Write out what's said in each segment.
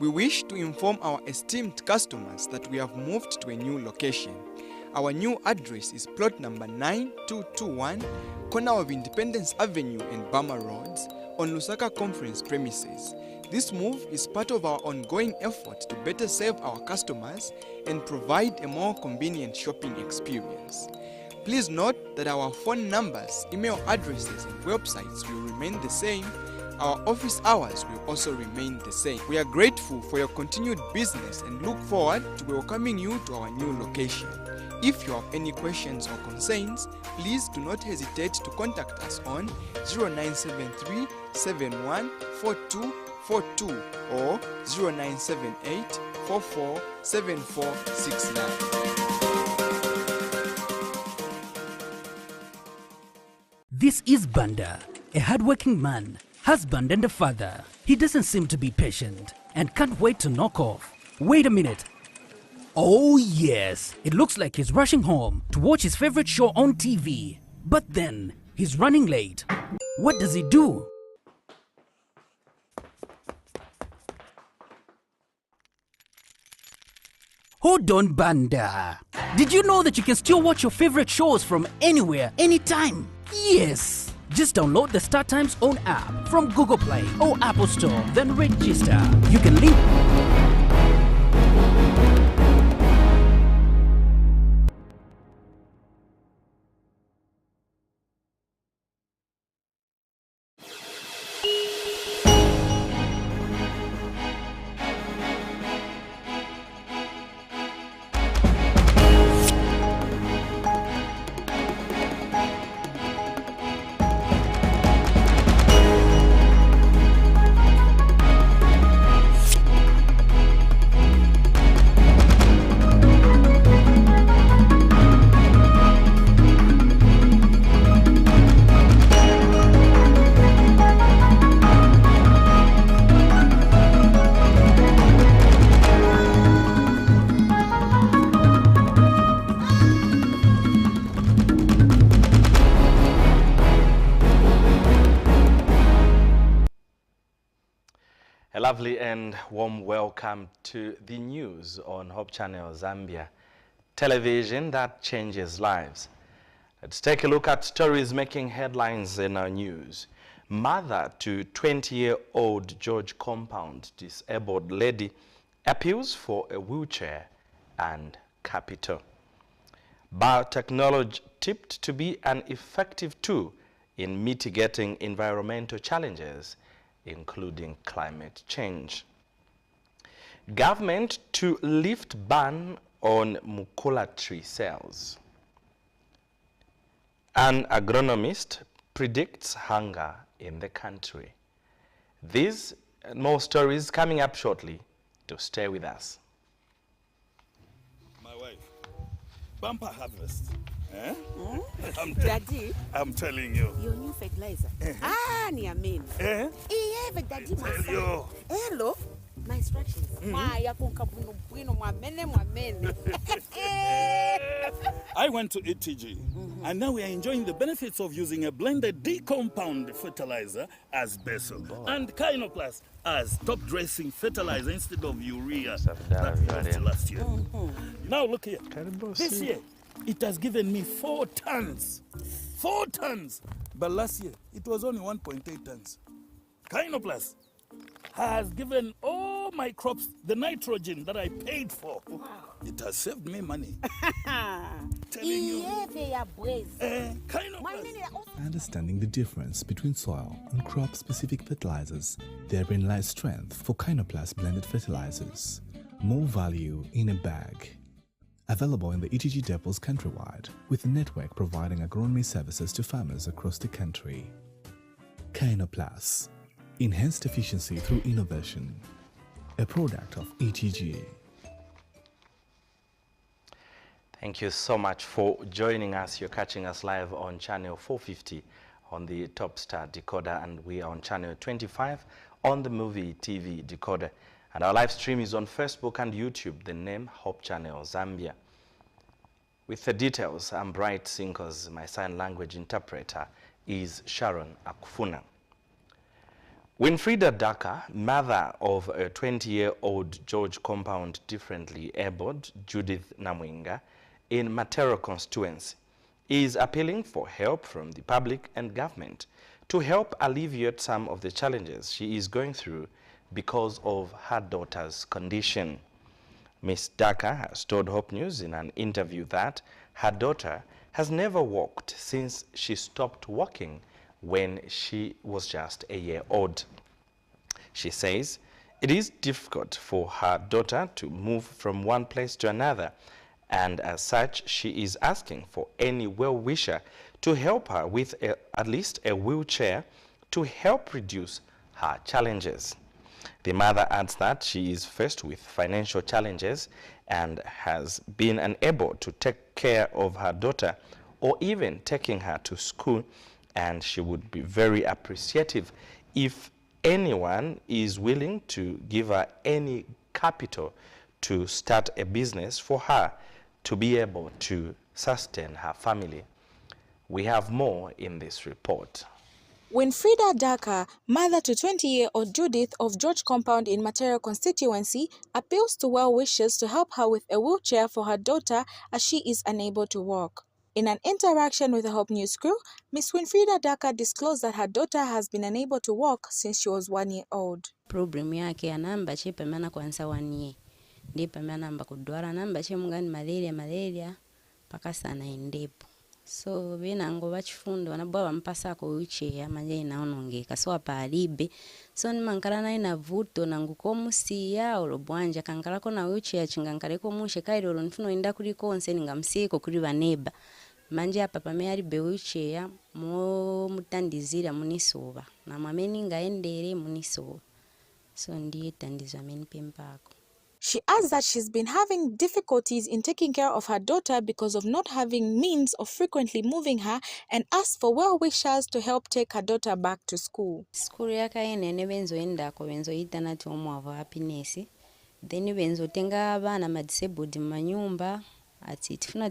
We wish to inform our esteemed customers that we have moved to a new location. Our new address is plot number 9221, corner of Independence Avenue and Bama Roads, on Lusaka Conference premises. This move is part of our ongoing effort to better serve our customers and provide a more convenient shopping experience. Please note that our phone numbers, email addresses, and websites will remain the same. Our office hours will also remain the same. We are grateful for your continued business and look forward to welcoming you to our new location. If you have any questions or concerns, please do not hesitate to contact us on 0973 714242 or 0978 447469. This is Banda, a hardworking man, husband and a father. He doesn't seem to be patient and can't wait to knock off. Wait a minute. Oh yes, it looks like he's rushing home to watch his favorite show on TV. But then, he's running late. What does he do? Hold on, Banda. Did you know that you can still watch your favorite shows from anywhere, anytime? Yes! Just download the StarTimes own app from Google Play or Apple Store, then register. You can link. A lovely and warm welcome to the news on Hope Channel Zambia, television that changes lives. Let's take a look at stories making headlines in our news. Mother to 20-year-old George Compound disabled lady appeals for a wheelchair and capital. Biotechnology tipped to be an effective tool in mitigating environmental challenges, including climate change. Government to lift ban on Mukula tree sales. An agronomist predicts hunger in the country. These and more stories coming up shortly, to stay with us. My wife, bumper harvest. Eh? Daddy, I'm telling you. your new fertilizer. Niamini. Eh? Daddy, Tell you. Hello. My instructions. Ya kunkabuno bwino mwamene. I went to ETG, and now we are enjoying the benefits of using a blended D-compound fertilizer as Beso and Kinoplus as top-dressing fertilizer instead of urea that we used last year. Now look here. This year, it has given me 4 tons. 4 tons. But last year, it was only 1.8 tons. Kinoplus has given all my crops the nitrogen that I paid for. Wow. It has saved me money. Telling you. Understanding the difference between soil and crop-specific fertilizers, therein lies strength for Kinoplus blended fertilizers. More value in a bag. Available in the ETG depots countrywide, with a network providing agronomy services to farmers across the country. Kinoplus. Enhanced efficiency through innovation. A product of ETG. Thank you so much for joining us. You're catching us live on channel 450 on the Topstar decoder, and we are on channel 25 on the Movie TV decoder. And our live stream is on Facebook and YouTube, the name Hope Channel Zambia. With the details, I'm Bright Sinkos. My sign language interpreter is Sharon Akufuna. Winfrida Daka, mother of a 20-year-old George Compound differently abled Judith Namwinga in Matero constituency, is appealing for help from the public and government to help alleviate some of the challenges she is going through because of her daughter's condition. Ms. Daka has told Hope News in an interview that her daughter has never walked since she stopped walking when she was just a year old. She says it is difficult for her daughter to move from one place to another, and as such, she is asking for any well-wisher to help her with at least a wheelchair to help reduce her challenges. The mother adds that she is faced with financial challenges and has been unable to take care of her daughter or even taking her to school, and she would be very appreciative if anyone is willing to give her any capital to start a business for her to be able to sustain her family. We have more in this report. Winfrida Daka, mother to 20-year-old Judith of George Compound in Matero constituency, appeals to well-wishers to help her with a wheelchair for her daughter as she is unable to walk. In an interaction with the Hope News crew, Ms. Winfrida Daka disclosed that her daughter has been unable to walk since she was 1 year old. Problem yake ya namba chepe mana kwanza 1 year. Ndipo namba kudwara namba che mungani malaria paka sana endepo. So bina ngo bachifundo wanabwa bampasa ko wheelchair manje inaonongeka so apalibe. So ni mankala na ina vuto na ngukomusiya olobwanja kankala ko na wheelchair chingankale ko mushe kairo lonfuno inda kuri konse ngamsiko kuri baneba. Manje apa pame ari be wheelchair mo mutandizira munisoba na mwameni ngaendere munisoba. So ndiye tandizwa meni pempako. She adds that she's been having difficulties in taking care of her daughter because of not having means of frequently moving her, and asks for well-wishers to help take her daughter back to school. School yakayenene benzo endako benzo itana tomwa happiness. Then benzo tenga abana madisabled manyumba ati tifuna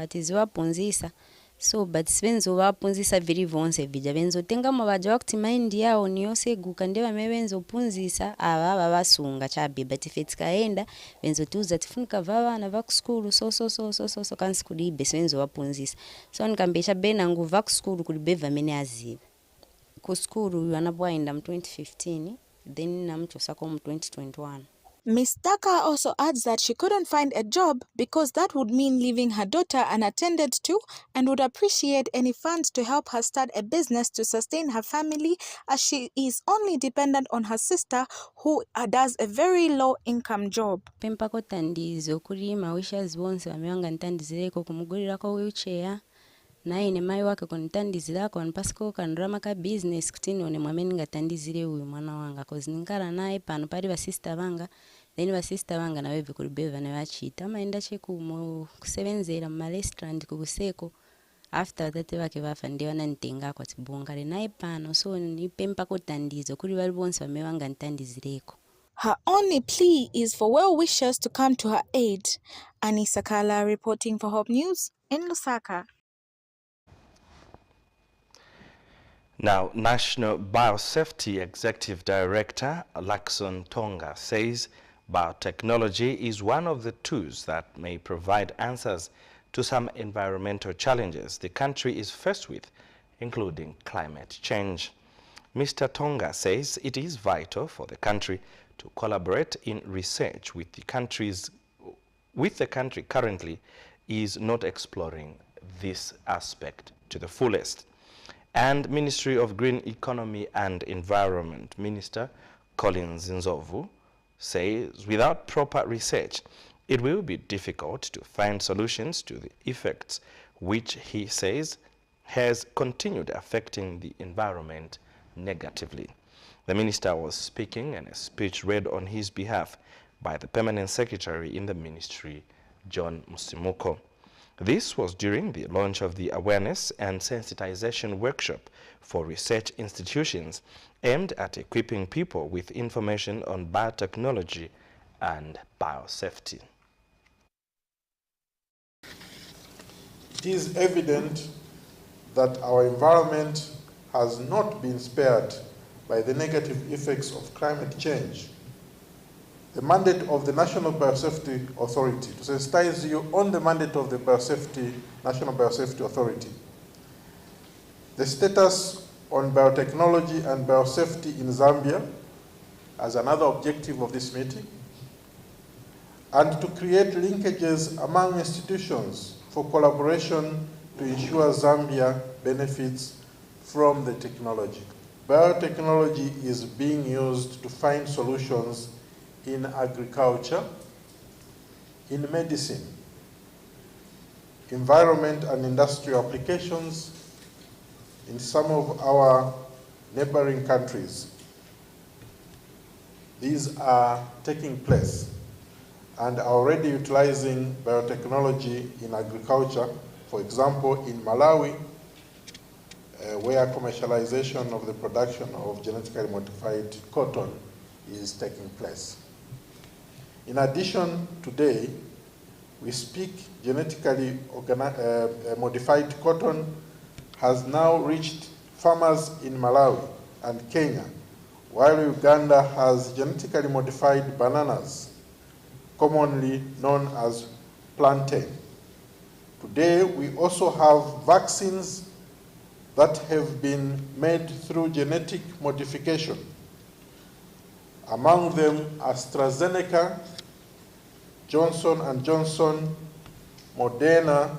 tiziwa ponzisa. So but benzo waponzisa viri vonse bija benzo tenga mabaje wakuti mind yao niyose gukandewa mebenzo punzisa aba basunga chabe but ifetikaenda benzo tuza tifunika vava na vaku school so kan school ibe benzo waponzisa. So nikambesha bena nguva ku school kulibeva mene aziba. Ku school yanabwaenda mu 2015 then namchosa ko mu 2021. Ms. Daka also adds that she couldn't find a job because that would mean leaving her daughter unattended to, and would appreciate any funds to help her start a business to sustain her family, as she is only dependent on her sister who does a very low income job. Pempako tandizo kuri mawishers bonse wamewanga ntandizireko kumugurira ko wheelchair. Na ine mai wake konitandizira ko npasiko kanrama ka business kutini one mwameni ngatandizire uyu mwana wanga cause ninkara naye pano pari ba sister banga then ba sister banga nawe bikulibeva ne bachita maenda cheku mu kusebenzera mu restaurant kuguseko after that bake bafandiwa na ntenga kwa tibongale naye pano so ni pempa ko tandizo kuri bari bonse bamewanga ntandizireko. Her only plea is for well-wishers to come to her aid. Anisa Kala reporting for Hope News in Lusaka. Now, National Biosafety Executive Director Lakson Tonga says biotechnology is one of the tools that may provide answers to some environmental challenges the country is faced with, including climate change. Mr. Tonga says it is vital for the country to collaborate in research with the country currently is not exploring this aspect to the fullest. And Ministry of Green Economy and Environment Minister Collins Nzovu says without proper research, it will be difficult to find solutions to the effects which he says has continued affecting the environment negatively. The minister was speaking in a speech read on his behalf by the Permanent Secretary in the ministry, John Musimuko. This was during the launch of the Awareness and Sensitization Workshop for research institutions aimed at equipping people with information on biotechnology and biosafety. It is evident that our environment has not been spared by the negative effects of climate change. The mandate of the National Biosafety Authority, to sensitize you on the mandate of the National Biosafety Authority, the status on biotechnology and biosafety in Zambia as another objective of this meeting, and to create linkages among institutions for collaboration to ensure Zambia benefits from the technology. Biotechnology is being used to find solutions in agriculture, in medicine, environment and industrial applications in some of our neighboring countries. These are taking place and are already utilizing biotechnology in agriculture, for example, in Malawi, where commercialization of the production of genetically modified cotton is taking place. In addition, today, we speak genetically modified cotton has now reached farmers in Malawi and Kenya, while Uganda has genetically modified bananas, commonly known as plantain. Today, we also have vaccines that have been made through genetic modification. Among them, AstraZeneca, Johnson & Johnson, Moderna,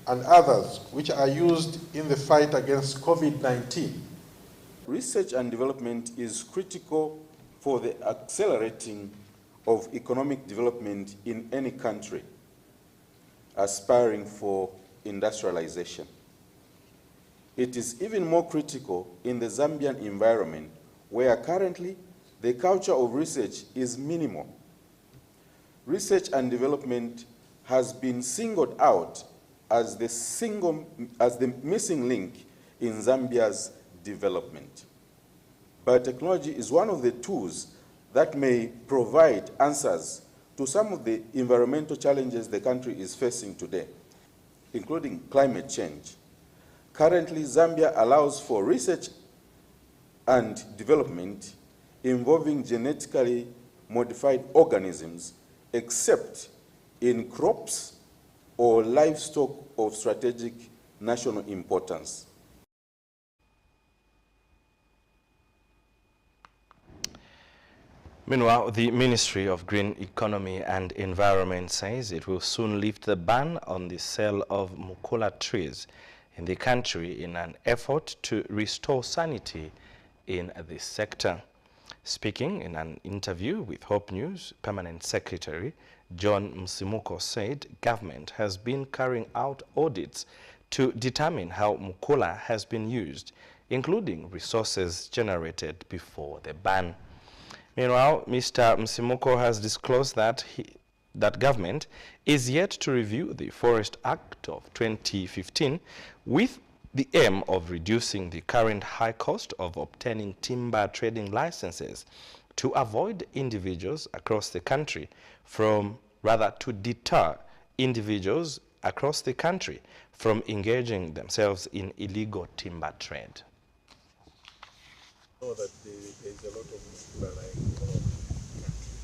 and others, which are used in the fight against COVID-19. Research and development is critical for the accelerating of economic development in any country aspiring for industrialization. It is even more critical in the Zambian environment, where currently the culture of research is minimal. Research and development has been singled out as the missing link in Zambia's development. Biotechnology is one of the tools that may provide answers to some of the environmental challenges the country is facing today, including climate change. Currently, Zambia allows for research and development involving genetically modified organisms, except in crops or livestock of strategic national importance. Meanwhile, the Ministry of Green Economy and Environment says it will soon lift the ban on the sale of mukula trees in the country in an effort to restore sanity in this sector. Speaking in an interview with Hope News, Permanent Secretary John Msimuko said government has been carrying out audits to determine how mukula has been used, including resources generated before the ban. Meanwhile, Mr. Msimuko has disclosed that that government is yet to review the Forest Act of 2015 with the aim of reducing the current high cost of obtaining timber trading licenses to avoid individuals across the country to deter individuals across the country from engaging themselves in illegal timber trade. Know that there is a lot of mukula lying all over the country.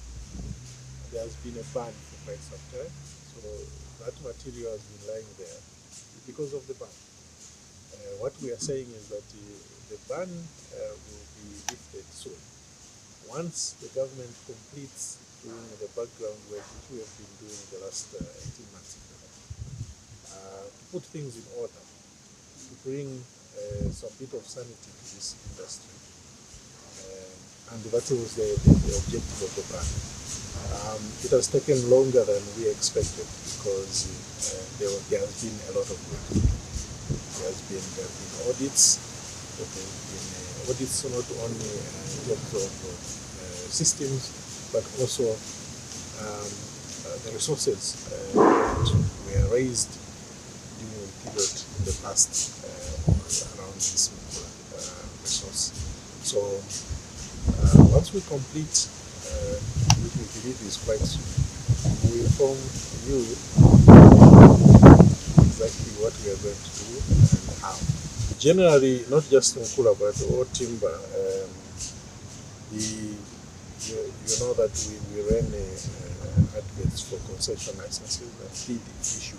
There has been a ban for quite some time, so that material has been lying there because of the ban. What we are saying is that the ban will be lifted soon. Once the government completes doing the background work, which we have been doing the last 18 months, to put things in order, to bring some bit of sanity to this industry. And that was the objective of the ban. It has taken longer than we expected because there has been a lot of work. There have been audits. There have been audits not only in terms of systems, but also the resources that were raised during the period in the past around this resource. So once we complete, which we believe is quite soon, we will inform you exactly what we are going to do and how. generally, not just Mukula, but all timber, you know that we ran adverts for concession licenses and did issue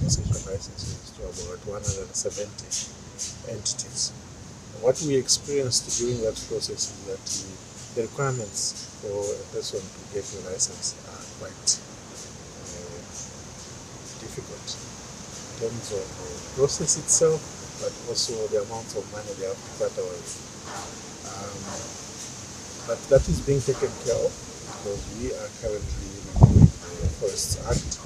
concession licenses to about 170 entities. What we experienced during that process is that the requirements for a person to get a license are quite difficult in terms of the process itself, but also the amount of money they have to cut away. But that is being taken care of because we are currently reviewing the Forests Act,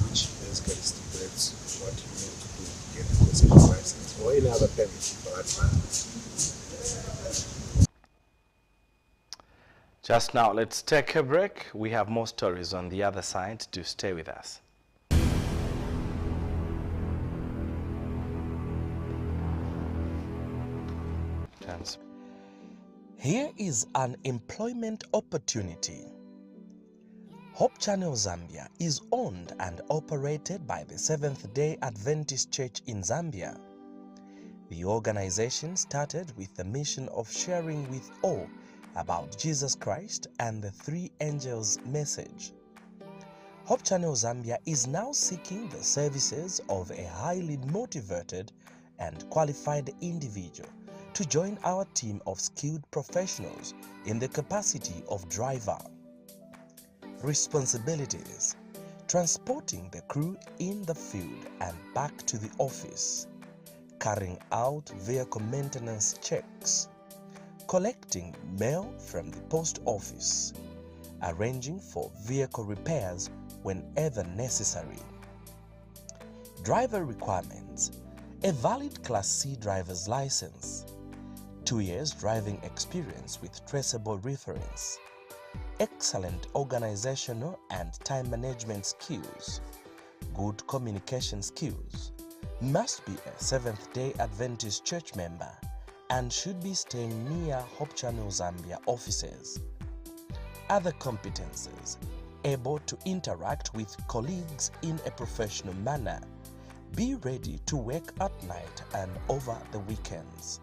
which basically stipulates what you need to do to get a concession license or any other permit for that matter. Just now, let's take a break. We have more stories on the other side. Do stay with us. Here is an employment opportunity. Hope Channel Zambia is owned and operated by the Seventh-day Adventist Church in Zambia. The organization started with the mission of sharing with all about Jesus Christ and the three angels' message. Hope Channel Zambia is now seeking the services of a highly motivated and qualified individual to join our team of skilled professionals in the capacity of driver. Responsibilities: transporting the crew in the field and back to the office, carrying out vehicle maintenance checks, collecting mail from the post office, arranging for vehicle repairs whenever necessary. Driver requirements: a valid Class C driver's license, 2 years driving experience with traceable reference, excellent organizational and time management skills, good communication skills, must be a Seventh-day Adventist Church member, and should be staying near Hope Channel Zambia offices. Other competences: able to interact with colleagues in a professional manner, be ready to work at night and over the weekends.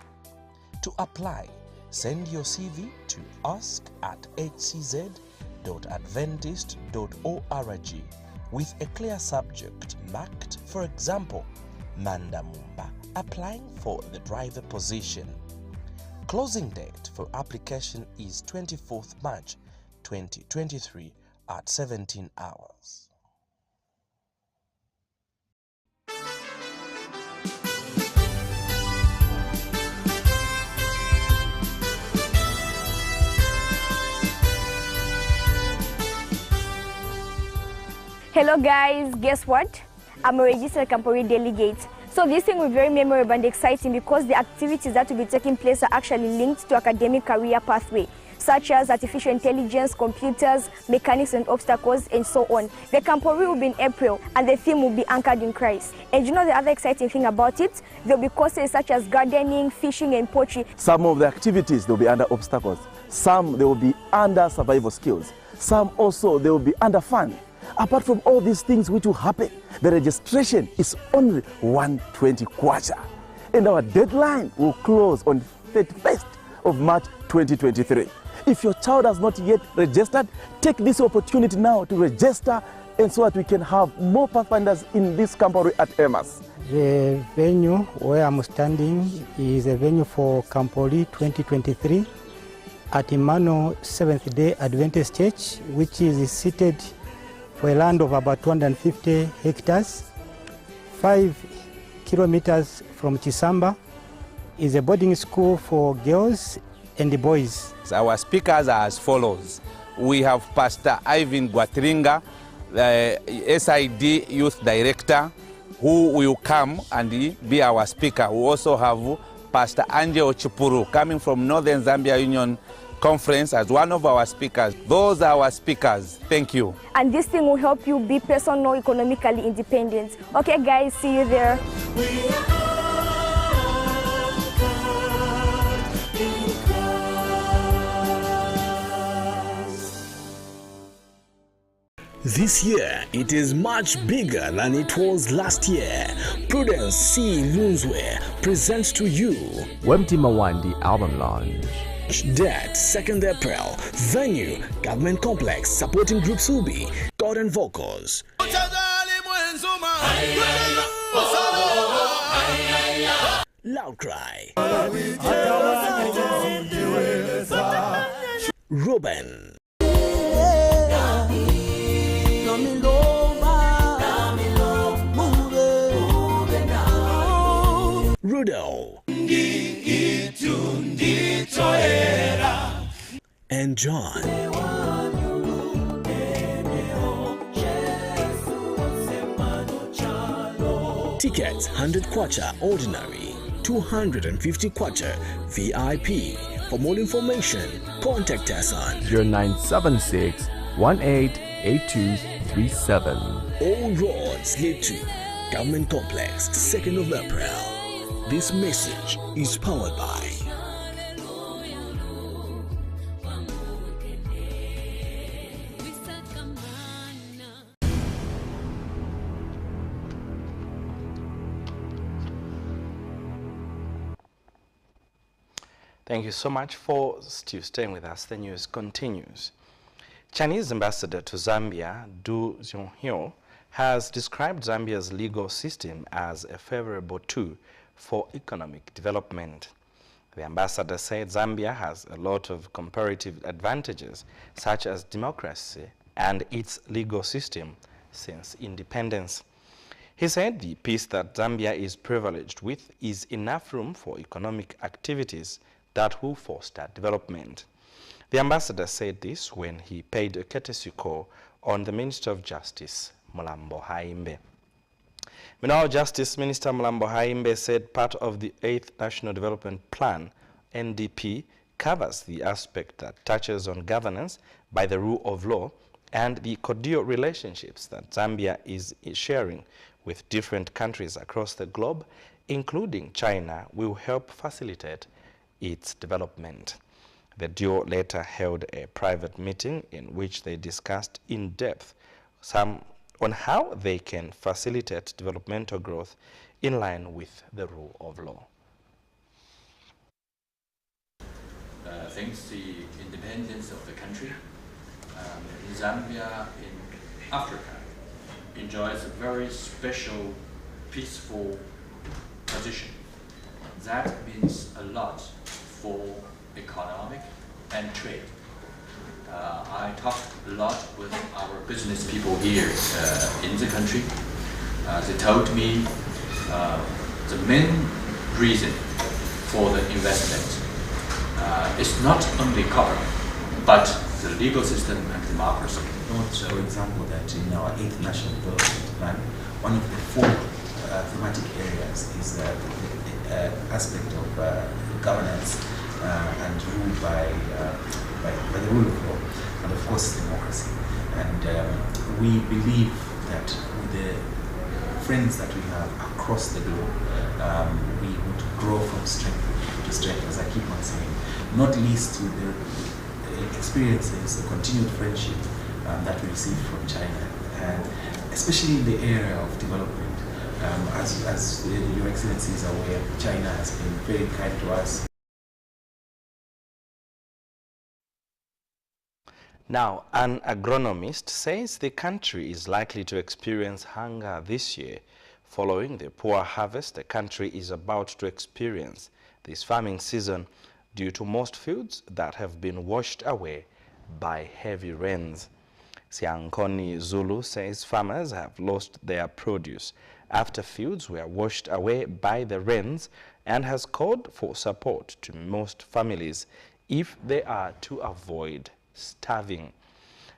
To apply, send your CV to ask@hcz.adventist.org with a clear subject marked, for example, Manda Mumba, applying for the driver position. Closing date for application is 24th March 2023 at 17 hours. Hello guys, guess what? I'm a registered Campori delegate. So this thing will be very memorable and exciting because the activities that will be taking place are actually linked to academic career pathway, such as artificial intelligence, computers, mechanics and obstacles, and so on. The Campori will be in April and the theme will be anchored in Christ. And you know the other exciting thing about it? There will be courses such as gardening, fishing and poultry. Some of the activities they will be under obstacles. Some they will be under survival skills. Some also they will be under fun. Apart from all these things which will happen, the registration is only 120 kwacha. And our deadline will close on 31st of March 2023. If your child has not yet registered, take this opportunity now to register, and so that we can have more pathfinders in this Campori at Emas. The venue where I'm standing is a venue for Campori 2023 at Emmanuel Seventh-day Adventist Church, which is seated for a land of about 250 hectares. 5 kilometers from Chisamba is a boarding school for girls and the boys. Our speakers are as follows. We have Pastor Ivan Guatringa, the SID Youth Director, who will come and be our speaker. We also have Pastor Angel Chipuru coming from Northern Zambia Union Conference as one of our speakers. Those are our speakers. Thank you. And this thing will help you be personal, economically independent. Okay guys, see you there. This year, it is much bigger than it was last year. Prudence C. Lunzwe presents to you Wemti Mawandi Album Launch. Date 2nd April. Venue Government Complex. Supporting groups will be God and Vocals. Loud Cry. Ruben. Rudo. And John. Tickets 100 kwacha ordinary, 250 kwacha VIP. For more information, contact us on 0976 188237. All roads lead to Government Complex, 2nd of April. This message is powered by Thank you so much for still staying with us. The news continues. Chinese ambassador to Zambia, Du Zhonghyo, has described Zambia's legal system as a favorable tool for economic development. The ambassador said Zambia has a lot of comparative advantages, such as democracy and its legal system since independence. He said the peace that Zambia is privileged with is enough room for economic activities that will foster development. The ambassador said this when he paid a courtesy call on the Minister of Justice, Mulambo Haimbe. Meanwhile, Justice Minister Mulambo Haimbe said part of the 8th National Development Plan, NDP, covers the aspect that touches on governance by the rule of law and the cordial relationships that Zambia is sharing with different countries across the globe, including China, will help facilitate its development. The duo later held a private meeting in which they discussed in depth on how they can facilitate developmental growth in line with the rule of law. Since the independence of the country, Zambia in Africa enjoys a very special, peaceful position. That means a lot for economic and trade. I talked a lot with our business people here in the country. They told me the main reason for the investment is not only copper, but the legal system and democracy. Note, for example, that in our 8th National Development Plan, one of the 4 thematic areas is the aspect of governance and rule by the rule of law, and of course democracy. And we believe that with the friends that we have across the globe, we would grow from strength to strength, as I keep on saying, not least with the experiences, the continued friendship that we receive from China, and especially in the area of development. As Your Excellency is aware, China has been very kind to us. Now, an agronomist says the country is likely to experience hunger this year following the poor harvest the country is about to experience this farming season due to most fields that have been washed away by heavy rains. Siankoni Zulu says farmers have lost their produce after fields were washed away by the rains and has called for support to most families if they are to avoid starving.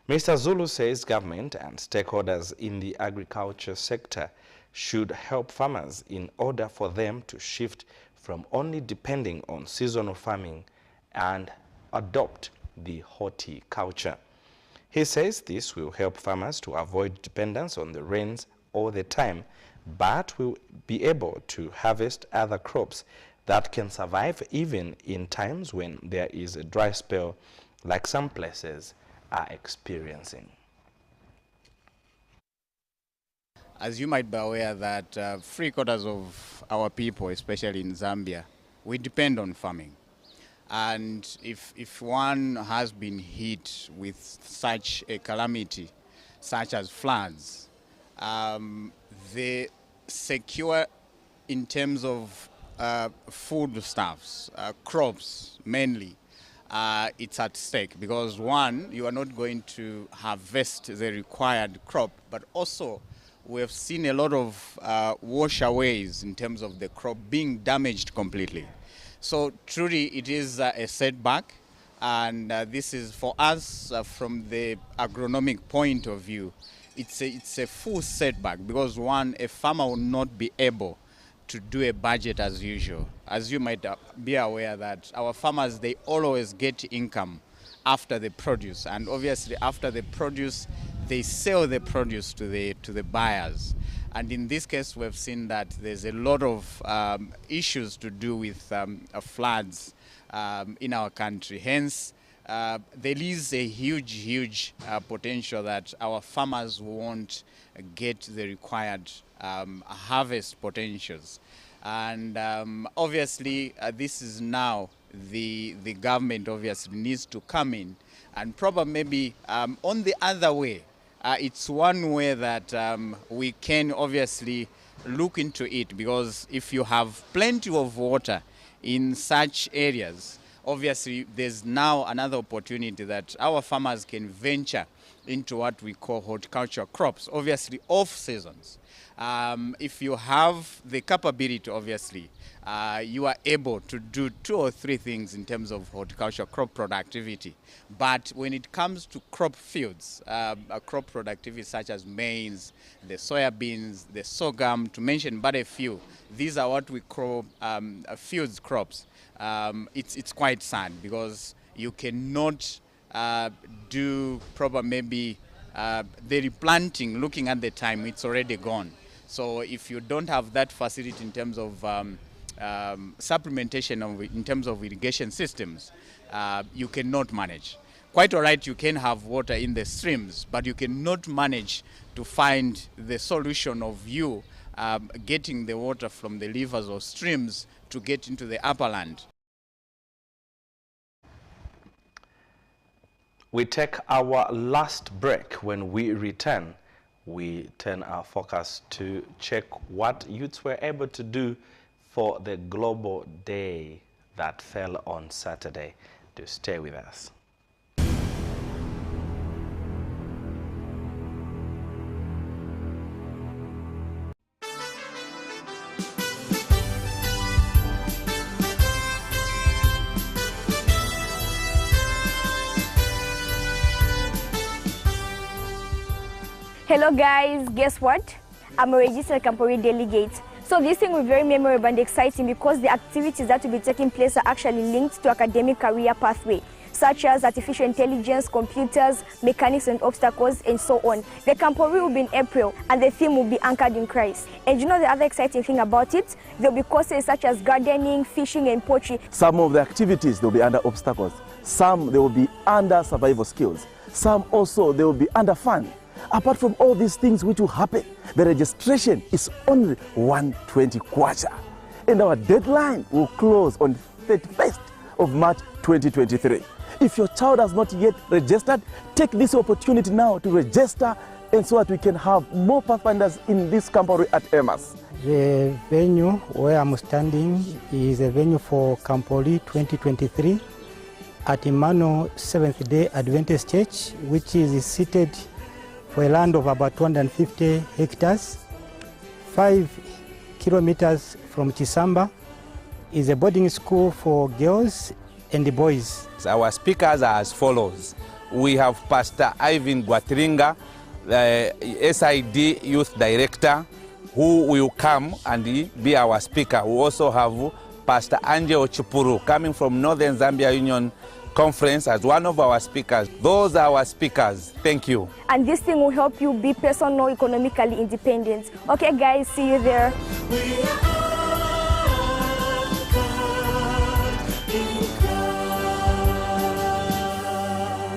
Mr. Zulu says government and stakeholders in the agriculture sector should help farmers in order for them to shift from only depending on seasonal farming and adopt the horticulture. He says this will help farmers to avoid dependence on the rains all the time, but will be able to harvest other crops that can survive even in times when there is a dry spell like some places are experiencing. As you might be aware that 3/4 of our people, especially in Zambia, we depend on farming. And if one has been hit with such a calamity, such as floods, the secure in terms of foodstuffs, crops mainly, it's at stake because one, you are not going to harvest the required crop, but also we have seen a lot of washaways in terms of the crop being damaged completely. So truly it is a setback, and this is for us from the agronomic point of view, it's a full setback because one, a farmer will not be able to do a budget as usual. As you might be aware that our farmers, they always get income after the produce, and obviously after the produce, they sell the produce to the buyers. And in this case, we've seen that there's a lot of issues to do with floods in our country. Hence, there is a huge potential that our farmers won't get the required harvest potentials. And obviously, this is now the government obviously needs to come in and probably maybe on the other way. It's one way that we can obviously look into it, because if you have plenty of water in such areas, obviously there's now another opportunity that our farmers can venture into what we call horticultural crops, obviously off seasons. If you have the capability, obviously, you are able to do 2 or 3 things in terms of horticultural crop productivity. But when it comes to crop fields, crop productivity such as maize, the soybeans, the sorghum, to mention but a few, these are what we call fields crops. It's quite sad because you cannot do proper maybe the replanting. Looking at the time, it's already gone. So if you don't have that facility in terms of supplementation in terms of irrigation systems, you cannot manage. Quite all right, you can have water in the streams, but you cannot manage to find the solution of you getting the water from the rivers or streams to get into the upper land. We take our last break. When we return, we turn our focus to check what youths were able to do for the Global Day that fell on Saturday. Do stay with us. Hello guys, guess what? I'm a registered Campori delegate. So this thing will be very memorable and exciting because the activities that will be taking place are actually linked to academic career pathway, such as artificial intelligence, computers, mechanics and obstacles, and so on. The Campori will be in April, and the theme will be anchored in Christ. And you know the other exciting thing about it? There will be courses such as gardening, fishing and poultry. Some of the activities, they'll be under obstacles. Some, they will be under survival skills. Some also, they will be under fun. Apart from all these things which will happen, the registration is only 120 kwacha. And our deadline will close on 31st of March 2023. If your child has not yet registered, take this opportunity now to register, and so that we can have more pathfinders in this Campori at EMAS. The venue where I'm standing is a venue for Campori 2023 at Emmanuel Seventh-day Adventist Church, which is seated for a land of about 250 hectares, 5 kilometers from Chisamba. Is a boarding school for girls and the boys. Our speakers are as follows. We have Pastor Ivan Gwatringa, the SID Youth Director, who will come and be our speaker. We also have Pastor Angel Chipuru, coming from Northern Zambia Union Conference, as one of our speakers. Those are our speakers. Thank you. And this thing will help you be personal, economically independent. Okay guys, see you there.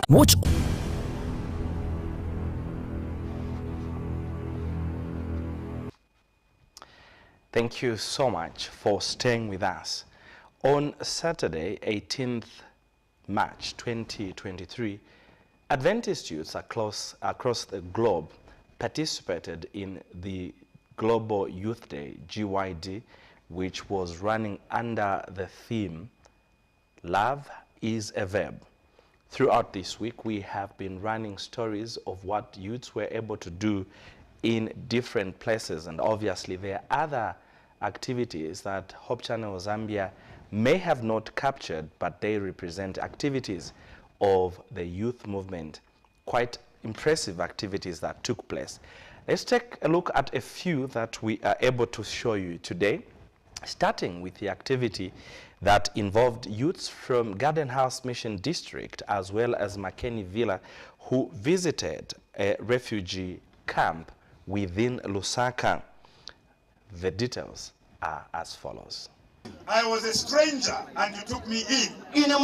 Watch Thank you so much for staying with us. On Saturday, 18th March 2023, Adventist youths across the globe participated in the Global Youth Day, GYD, which was running under the theme, Love is a Verb. Throughout this week, we have been running stories of what youths were able to do in different places, and obviously there are other activities that Hope Channel Zambia may have not captured, but they represent activities of the youth movement. Quite impressive activities that took place. Let's take a look at a few that we are able to show you today, starting with the activity that involved youths from Garden House Mission District as well as Makeni Villa, who visited a refugee camp within Lusaka. The details are as follows. I was a stranger and you took me in. I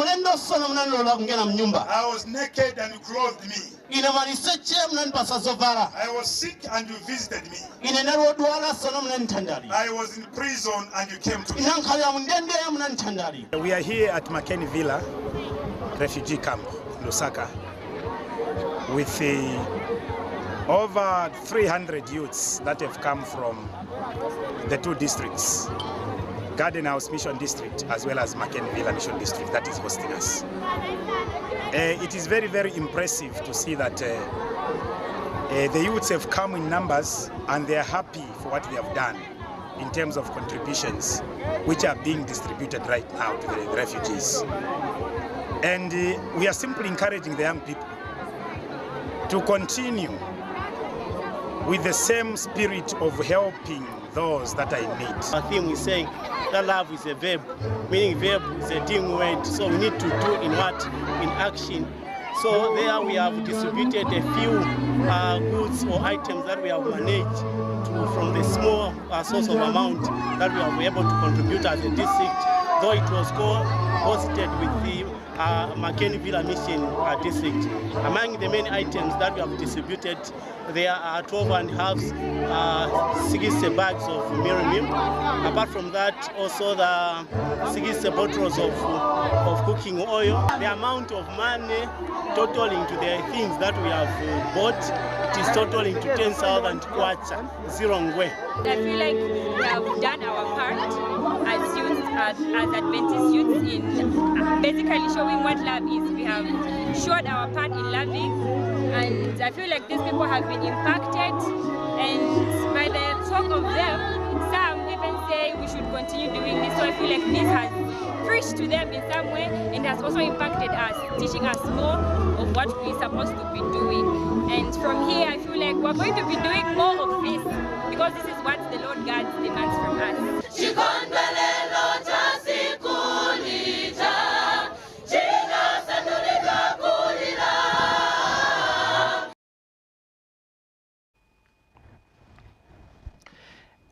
was naked and you clothed me. I was sick and you visited me. I was in prison and you came to me. We are here at Makeni Villa refugee camp, Lusaka, with over 300 youths that have come from the two districts, Garden House Mission District as well as Makeni Villa Mission District, that is hosting us. It is very, very impressive to see that the youths have come in numbers and they are happy for what they have done in terms of contributions which are being distributed right now to the refugees. And we are simply encouraging the young people to continue with the same spirit of helping those that are in need. Our theme is saying that love is a verb, meaning verb is a dim word, so we need to do in what? In action. So there we have distributed a few goods or items that we have managed from the small source of amount that we have been able to contribute as a district, though it was hosted with the Makeni Villa Mission District. Among the many items that we have distributed, there are 12.5 60 bags of mirin. Apart from that, also the 60 bottles of cooking oil. The amount of money totaling to the things that we have bought, it is totaling to 10,000 kwacha, zirongwe. I feel like we have done our part as youth, as Adventist youths, in basically showing what love is. We have showed our part in loving, and I feel like these people have been impacted, and by the talk of them, some even say we should continue doing this. So I feel like this has preached to them in some way and has also impacted us, teaching us more of what we're supposed to be doing. And from here, I feel like we're going to be doing more of this, because this is what the Lord God demands from us.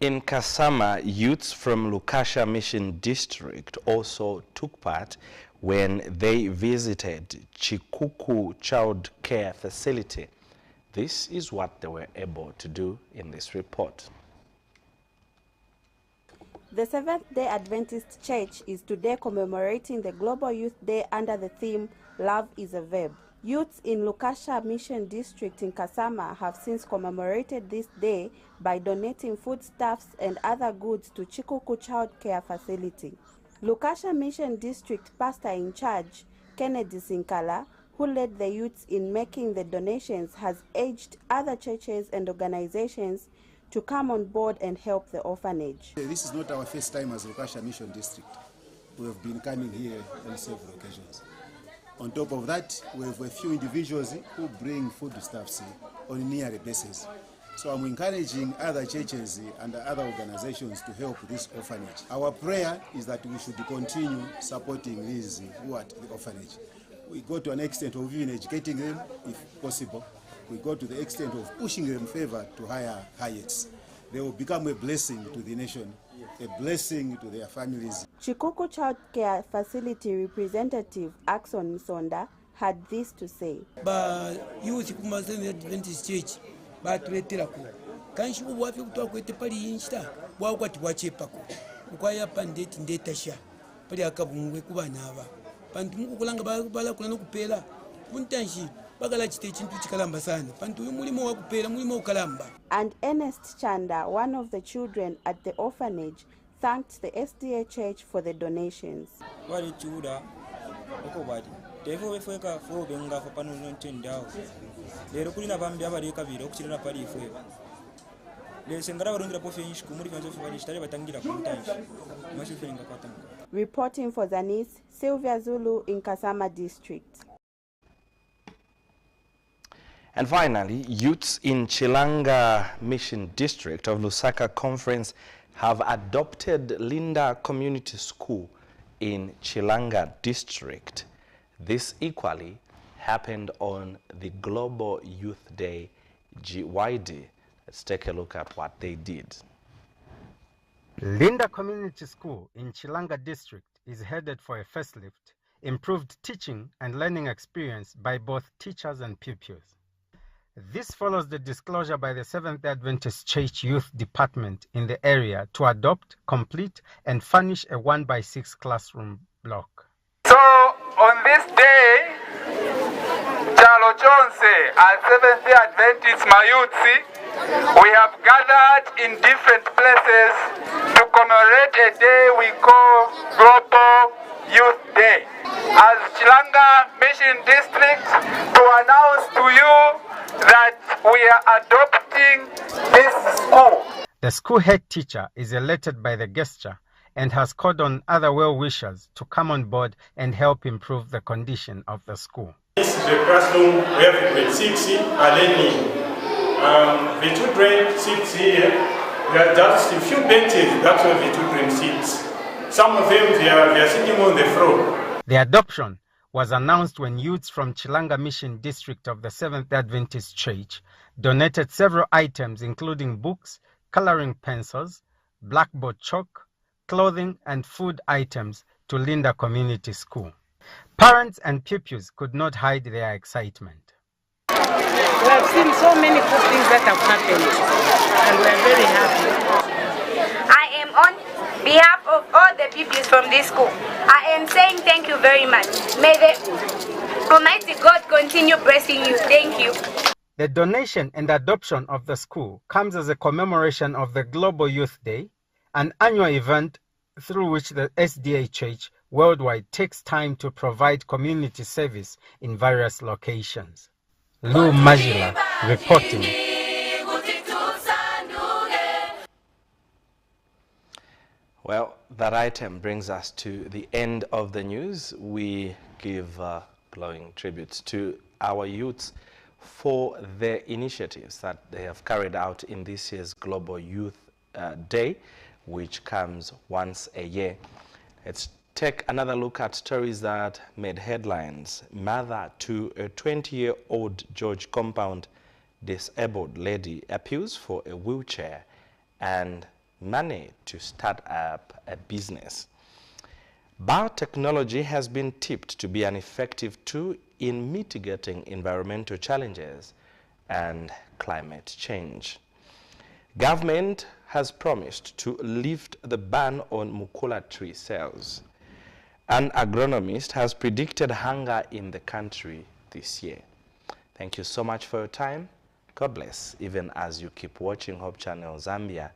In Kasama, youths from Lukasha Mission District also took part when they visited Chikuku Child Care Facility. This is what they were able to do in this report. The Seventh-day Adventist Church is today commemorating the Global Youth Day under the theme, Love is a Verb. Youths in Lukasha Mission District in Kasama have since commemorated this day by donating foodstuffs and other goods to Chikuku Child Care Facility. Lukasha Mission District Pastor in charge, Kennedy Sinkala, who led the youths in making the donations, has urged other churches and organizations to come on board and help the orphanage. This is not our first time as Lukasha Mission District. We have been coming here on several occasions. On top of that, we have a few individuals who bring foodstuffs on a yearly basis. So I'm encouraging other churches and other organizations to help this orphanage. Our prayer is that we should continue supporting these who are at the orphanage. We go to an extent of even educating them, if possible. We go to the extent of pushing them further to higher heights. They will become a blessing to the nation, a blessing to their families. Chikuku Child Care Facility representative Axon Nsonda had this to say. Ba youth kuma Adventist Church ba tuletera ku kanshi ko wafi kutwa kwete pali insta bwa kwati wachepako ukwaya pandeti ndetasha pali akabungwe kubana aba pantu mukukulanga bala kulana kupela puntanshi bagala chite chintu chikalamba sana pantu mulimo wa kupela mulimo ukalamba. And Ernest Chanda, one of the children at the orphanage, thanked the SDA Church for the donations. Wali chuda okobadi devo wefeka fo benga fa panu nontendao lero kulina bambi abali kabiro okuchirana pali ifwe le sengara barondira po finish kumuri kanzo fa bali stare batangira kuntanshi mashi fenga kwatanga. Reporting for Zanis, Sylvia Zulu in Kasama district. And finally, youths in Chilanga Mission District of Lusaka Conference have adopted Linda Community School in Chilanga District. This equally happened on the Global Youth Day GYD. Let's take a look at what they did. Linda Community School in Chilanga District is headed for a facelift, improved teaching and learning experience by both teachers and pupils. This follows the disclosure by the Seventh-day Adventist Church Youth Department in the area to adopt, complete, and furnish a 1x6 classroom block. So, on this day, Chalo Chonse and Seventh-day Adventist Mayutsi, we have gathered in different places to commemorate a day we call Global Youth Day. As Chilanga Mission District, to announce to you that we are adopting this school. The school head teacher is elated by the gesture and has called on other well-wishers to come on board and help improve the condition of the school. This is the classroom where grade 6 are learning. The children sit here. There are just a few benches, that's where the children sit. Some of them, they are sitting on the floor. The adoption was announced when youths from Chilanga Mission District of the Seventh-day Adventist Church donated several items including books, coloring pencils, blackboard chalk, clothing and food items to Linda Community School. Parents and pupils could not hide their excitement. We have seen so many good things that have happened and we are very happy. I am on behalf of all the pupils from this school, I am saying thank you very much. May the Almighty God continue blessing you. Thank you. The donation and adoption of the school comes as a commemoration of the Global Youth Day, an annual event through which the SDA Church worldwide takes time to provide community service in various locations. Lou Majila reporting. Well, that item brings us to the end of the news. We give glowing tributes to our youths for their initiatives that they have carried out in this year's Global Youth Day, which comes once a year. Let's take another look at stories that made headlines. Mother to a 20-year-old George Compound disabled lady appeals for a wheelchair and money to start up a business. Biotechnology has been tipped to be an effective tool in mitigating environmental challenges and climate change. Government has promised to lift the ban on Mukula tree sales. An agronomist has predicted hunger in the country this year. Thank you so much for your time. God bless, even as you keep watching Hope Channel Zambia,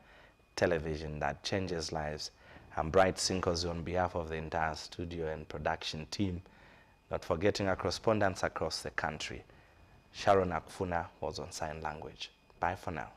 television that changes lives. I'm Bright Sinkozi on behalf of the entire studio and production team, not forgetting our correspondents across the country. Sharon Akfuna was on sign language. Bye for now.